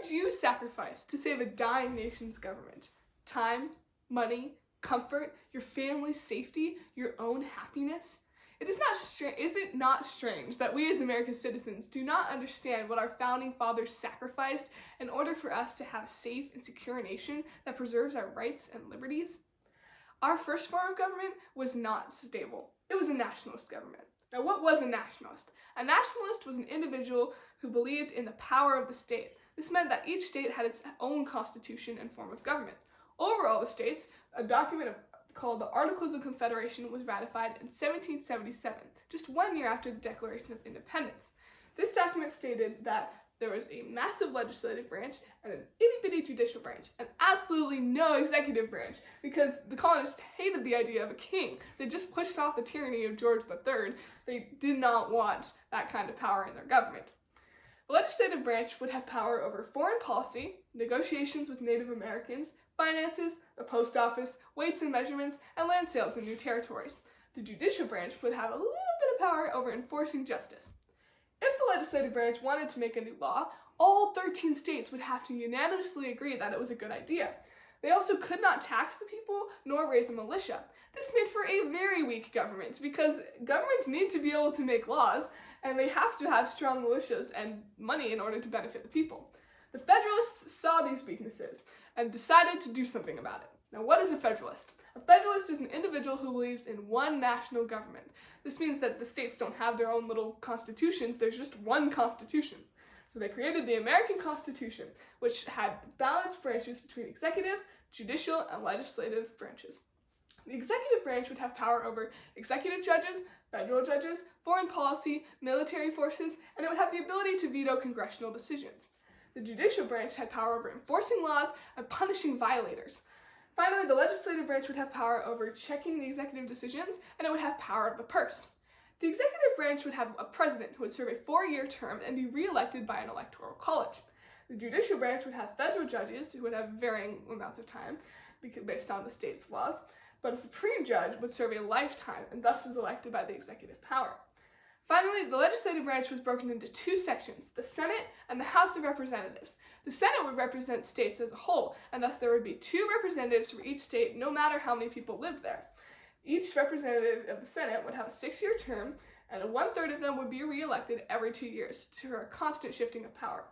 did you sacrifice to save a dying nation's government? Time, money, comfort, your family's safety, your own happiness? Is it not strange that we as American citizens do not understand what our founding fathers sacrificed in order for us to have a safe and secure nation that preserves our rights and liberties? Our first form of government was not stable. It was a nationalist government. Now, what was a nationalist? A nationalist was an individual who believed in the power of the state. This meant that each state had its own constitution and form of government. Over all the states, a document called the Articles of Confederation was ratified in 1777, just 1 year after the Declaration of Independence. This document stated that there was a massive legislative branch and an itty-bitty judicial branch, and absolutely no executive branch, because the colonists hated the idea of a king. They just pushed off the tyranny of George III. They did not want that kind of power in their government. The legislative branch would have power over foreign policy, negotiations with Native Americans, finances, the post office, weights and measurements, and land sales in new territories. The judicial branch would have a little bit of power over enforcing justice. If the legislative branch wanted to make a new law, all 13 states would have to unanimously agree that it was a good idea. They also could not tax the people nor raise a militia. This made for a very weak government because governments need to be able to make laws, and they have to have strong militias and money in order to benefit the people. The Federalists saw these weaknesses and decided to do something about it. Now, what is a Federalist? A Federalist is an individual who believes in one national government. This means that the states don't have their own little constitutions, there's just one constitution. So they created the American Constitution, which had balanced branches between executive, judicial, and legislative branches. The executive branch would have power over executive judges, federal judges, foreign policy, military forces, and it would have the ability to veto congressional decisions. The judicial branch had power over enforcing laws and punishing violators. Finally, the legislative branch would have power over checking the executive decisions, and it would have power of the purse. The executive branch would have a president who would serve a 4-year term and be re-elected by an electoral college. The judicial branch would have federal judges who would have varying amounts of time based on the state's laws, but a supreme judge would serve a lifetime and thus was elected by the executive power. Finally, the legislative branch was broken into 2 sections, the Senate and the House of Representatives. The Senate would represent states as a whole, and thus there would be 2 representatives for each state, no matter how many people lived there. Each representative of the Senate would have a 6-year term, and 1/3 of them would be re-elected every 2 years for a constant shifting of power.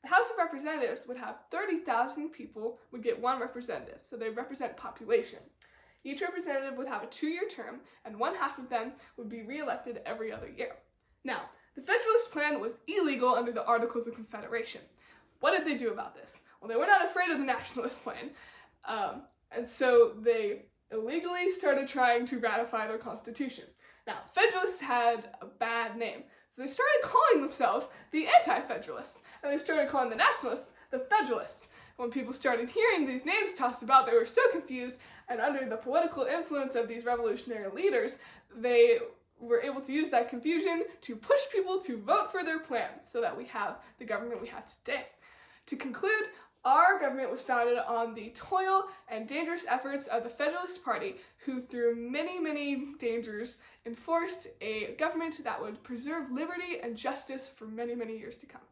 The House of Representatives would have 30,000 people would get 1 representative, so they represent population. Each representative would have a 2-year term, and 1/2 of them would be re-elected every other year. Now, the Federalist Plan was illegal under the Articles of Confederation. What did they do about this? Well, they were not afraid of the Nationalist Plan, and so they illegally started trying to ratify their constitution. Now, Federalists had a bad name, so they started calling themselves the Anti-Federalists, and they started calling the Nationalists the Federalists. When people started hearing these names tossed about, they were so confused, and under the political influence of these revolutionary leaders, they were able to use that confusion to push people to vote for their plan so that we have the government we have today. To conclude, our government was founded on the toil and dangerous efforts of the Federalist Party, who through many, many dangers enforced a government that would preserve liberty and justice for many, many years to come.